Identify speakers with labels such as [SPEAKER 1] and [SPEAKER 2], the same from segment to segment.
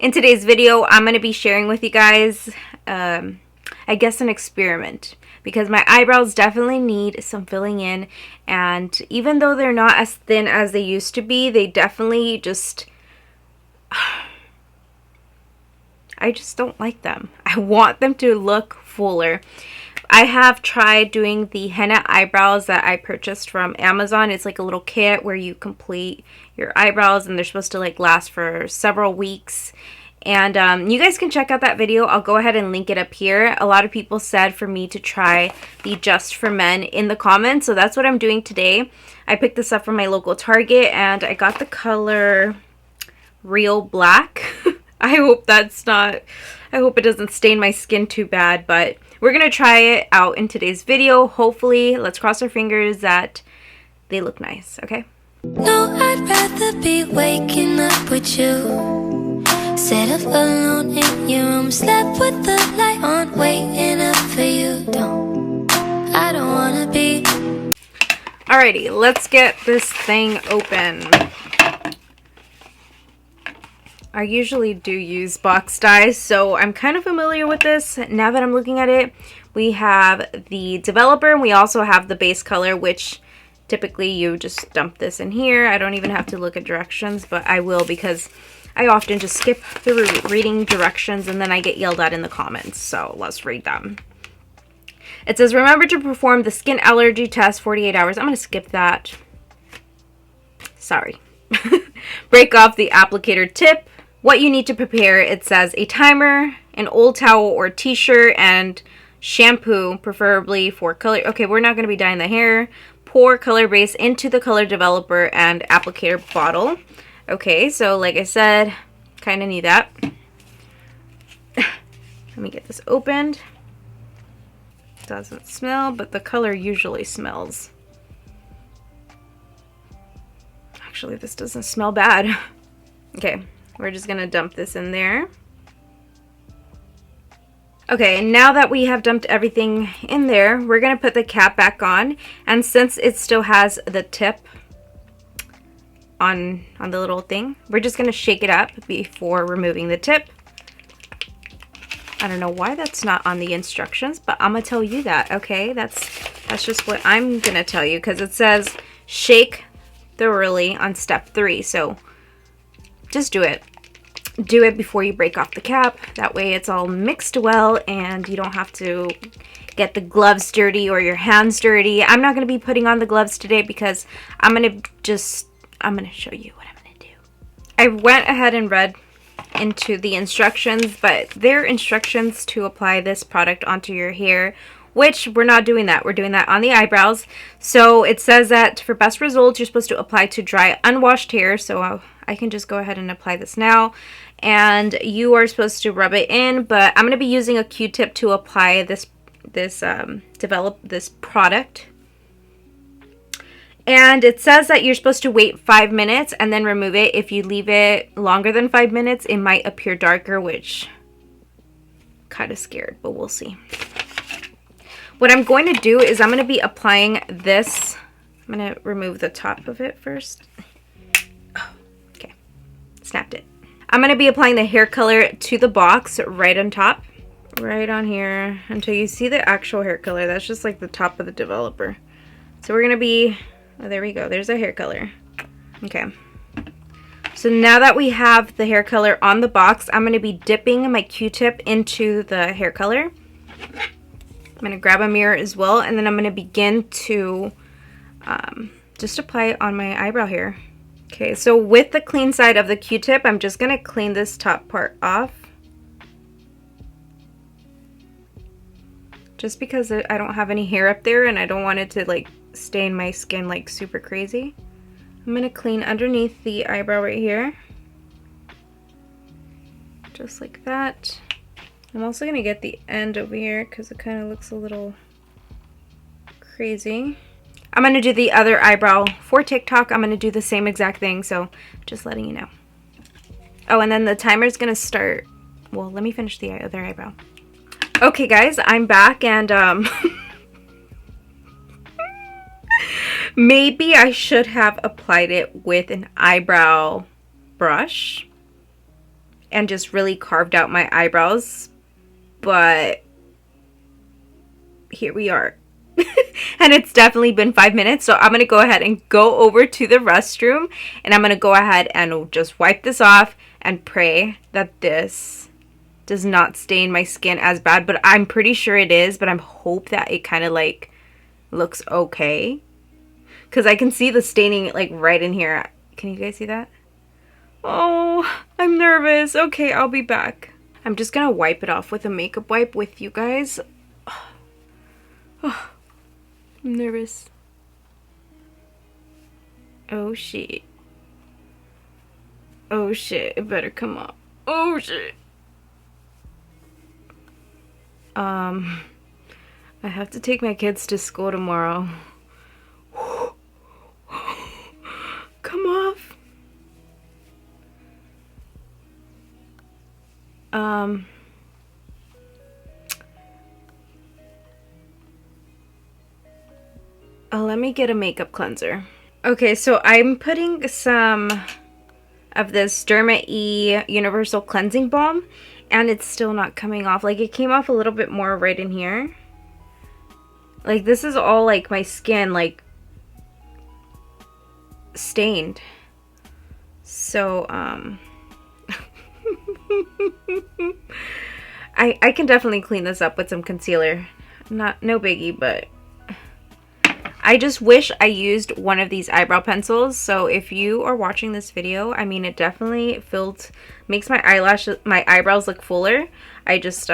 [SPEAKER 1] In today's video, I'm going to be sharing with you guys, I guess an experiment. Because my eyebrows definitely need some filling in. And even though they're not as thin as they used to be, they definitely just... I just don't like them. I want them to look fuller. I have tried doing the henna eyebrows that I purchased from Amazon. It's like a little kit where you complete your eyebrows and they're supposed to like last for several weeks. And you guys can check out that video. I'll go ahead and link it up here. A lot of people said for me to try the Just for Men in the comments. So that's what I'm doing today. I picked this up from my local Target and I got the color Real Black. I hope it doesn't stain my skin too bad, but we're going to try it out in today's video. Hopefully, let's cross our fingers that they look nice, okay?
[SPEAKER 2] No, I'd rather be waking up with you. Set up alone in your room, slept with the light on, waiting up for you. I don't want to be.
[SPEAKER 1] Alrighty, let's get this thing open. I usually do use box dies, so I'm kind of familiar with this. Now that I'm looking at it, we have the developer and we also have the base color, which typically you just dump this in here. I don't even have to look at directions, but I will because I often just skip through reading directions and then I get yelled at in the comments. So let's read them. It says, remember to perform the skin allergy test 48 hours. I'm going to skip that. Sorry. Break off the applicator tip. What you need to prepare, it says a timer, an old towel or t-shirt, and shampoo, preferably for color. Okay, we're not going to be dyeing the hair. Pour color base into the color developer and applicator bottle. Okay, so like I said, kind of need that. Let me get this opened. Doesn't smell, but the color usually smells. Actually, this doesn't smell bad. Okay. We're just going to dump this in there. Okay, now that we have dumped everything in there, we're going to put the cap back on. And since it still has the tip on the little thing, we're just going to shake it up before removing the tip. I don't know why that's not on the instructions, but I'm going to tell you that, okay? That's just what I'm going to tell you because it says shake thoroughly on step 3. So just do it. Do it before you break off the cap. That way it's all mixed well and you don't have to get the gloves dirty or your hands dirty. I'm not going to be putting on the gloves today because I'm going to show you what I'm going to do. I went ahead and read into the instructions, but they're instructions to apply this product onto your hair, which we're not doing that. We're doing that on the eyebrows. So it says that for best results, you're supposed to apply to dry, unwashed hair. So I can just go ahead and apply this now. And you are supposed to rub it in, but I'm going to be using a Q-tip to apply this product. And it says that you're supposed to wait 5 minutes and then remove it. If you leave it longer than 5 minutes, it might appear darker, which kind of scared, but we'll see. What I'm going to do is I'm going to be applying this. I'm going to remove the top of it first. Oh, okay, snapped it. I'm going to be applying the hair color to the box right on top. Right on here until you see the actual hair color. That's just like the top of the developer. So we're going to be, oh, there we go. There's a hair color. Okay. So now that we have the hair color on the box, I'm going to be dipping my Q-tip into the hair color. I'm going to grab a mirror as well, and then I'm going to begin to just apply it on my eyebrow hair. Okay, so with the clean side of the Q-tip, I'm just going to clean this top part off. Just because I don't have any hair up there and I don't want it to like stain my skin like super crazy. I'm going to clean underneath the eyebrow right here. Just like that. I'm also going to get the end over here because it kind of looks a little crazy. I'm going to do the other eyebrow for TikTok. I'm going to do the same exact thing, so just letting you know. Oh, and then the timer is going to start. Well, let me finish the other eyebrow. Okay, guys, I'm back, and maybe I should have applied it with an eyebrow brush. and just really carved out my eyebrows. But here we are. And it's definitely been 5 minutes, so I'm going to go ahead and go over to the restroom, and I'm going to go ahead and just wipe this off and pray that this does not stain my skin as bad. But I'm pretty sure it is, but I hope that it kind of like looks okay, because I can see the staining like right in here. Can you guys see that? Oh, I'm nervous. Okay, I'll be back. I'm just gonna wipe it off with a makeup wipe with you guys. Oh, I'm nervous. Oh shit. Oh shit, it better come up. Oh shit. I have to take my kids to school tomorrow. Come off. Oh, let me get a makeup cleanser. Okay, so I'm putting some of this Derma E Universal Cleansing Balm, and it's still not coming off. Like, it came off a little bit more right in here. Like, this is all like my skin, like, stained. So, I can definitely clean this up with some concealer. No biggie, but I just wish I used one of these eyebrow pencils. So if you are watching this video, I mean, it definitely makes my eyebrows look fuller. I just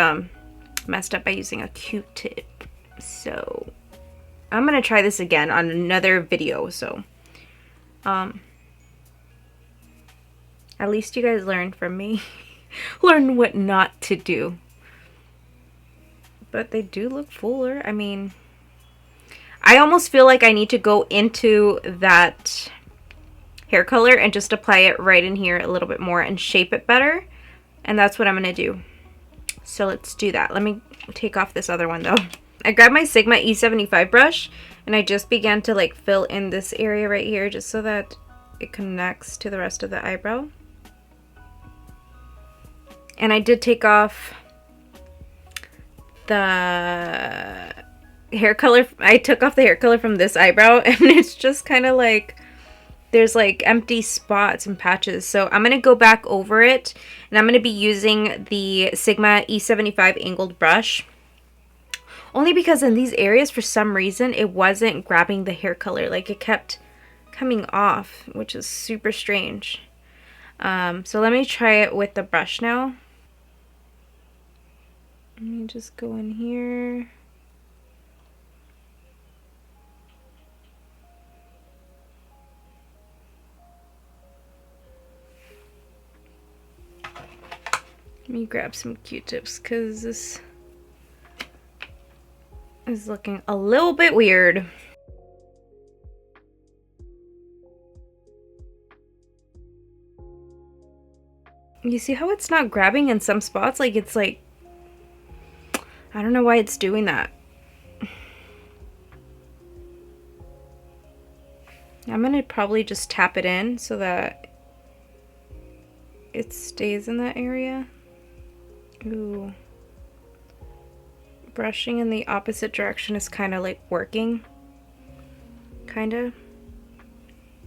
[SPEAKER 1] messed up by using a Q-tip. So I'm gonna try this again on another video. So at least you guys learned from me. Learn what not to do. But they do look fuller. I mean, I almost feel like I need to go into that hair color and just apply it right in here a little bit more and shape it better. And that's what I'm going to do. So let's do that. Let me take off this other one though. I grabbed my Sigma E75 brush and I just began to like fill in this area right here just so that it connects to the rest of the eyebrow. And I did take off the hair color. I took off the hair color from this eyebrow, and it's just kind of like there's like empty spots and patches. So I'm going to go back over it, and I'm going to be using the Sigma E75 angled brush. Only because in these areas, for some reason, it wasn't grabbing the hair color. Like, it kept coming off, which is super strange. So let me try it with the brush now. Let me just go in here. Let me grab some Q-tips because this is looking a little bit weird. You see how it's not grabbing in some spots? Like, it's like, I don't know why it's doing that. I'm gonna probably just tap it in so that it stays in that area. Ooh. Brushing in the opposite direction is kind of like working. Kinda.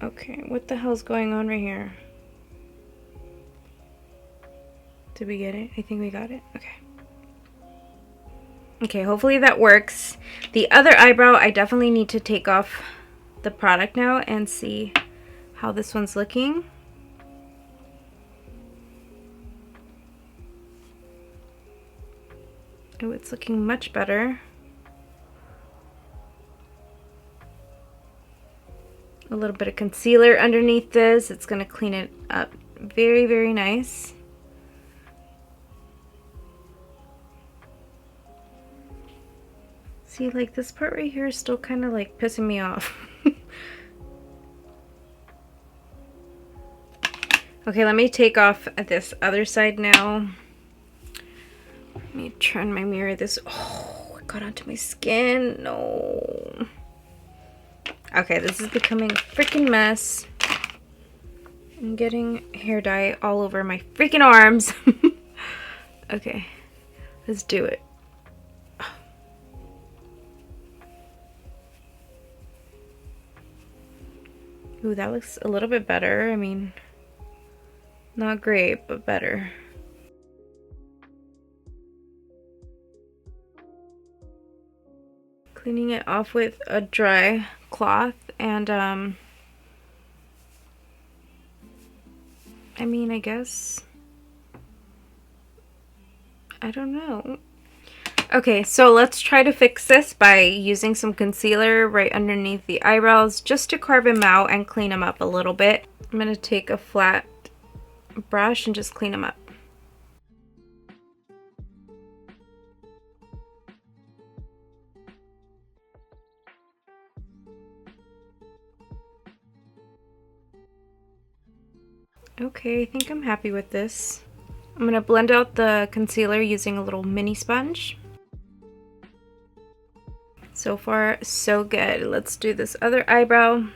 [SPEAKER 1] Okay, what the hell's going on right here? Did we get it? I think we got it. Okay. Okay, hopefully that works. The other eyebrow, I definitely need to take off the product now and see how this one's looking. Oh, it's looking much better. A little bit of concealer underneath this. It's going to clean it up very, very nice. See, like, this part right here is still kind of like pissing me off. Okay, let me take off this other side now. Let me turn my mirror this. Oh, it got onto my skin. No. Okay, this is becoming a freaking mess. I'm getting hair dye all over my freaking arms. Okay, let's do it. Ooh, that looks a little bit better. I mean, not great, but better. Cleaning it off with a dry cloth, and I mean, I guess, I don't know. Okay, so let's try to fix this by using some concealer right underneath the eyebrows just to carve them out and clean them up a little bit. I'm gonna take a flat brush and just clean them up. Okay, I think I'm happy with this. I'm going to blend out the concealer using a little mini sponge. So far, so good. Let's do this other eyebrow.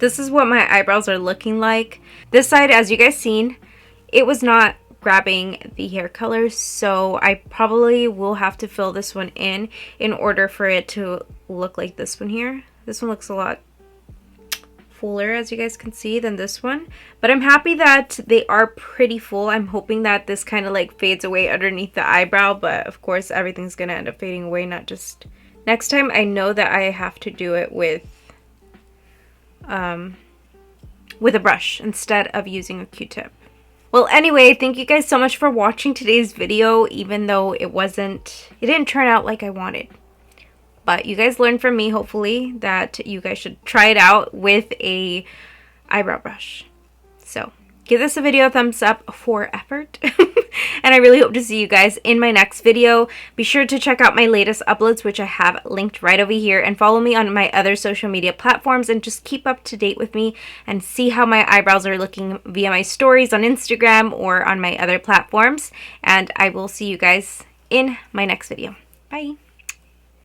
[SPEAKER 1] This is what my eyebrows are looking like. This side, as you guys seen, it was not grabbing the hair color, so I probably will have to fill this one in order for it to look like this one here. This one looks a lot fuller, as you guys can see, than this one, but I'm happy that they are pretty full. I'm hoping that this kind of like fades away underneath the eyebrow, but of course everything's gonna end up fading away. Not just next time, I know that I have to do it with a brush instead of using a Q-tip. Well, anyway, thank you guys so much for watching today's video, even though it didn't turn out like I wanted. But you guys learned from me, hopefully, that you guys should try it out with a eyebrow brush. So, give this video a thumbs up for effort. And I really hope to see you guys in my next video. Be sure to check out my latest uploads, which I have linked right over here, and follow me on my other social media platforms, and just keep up to date with me and see how my eyebrows are looking via my stories on Instagram or on my other platforms. And I will see you guys in my next video. Bye!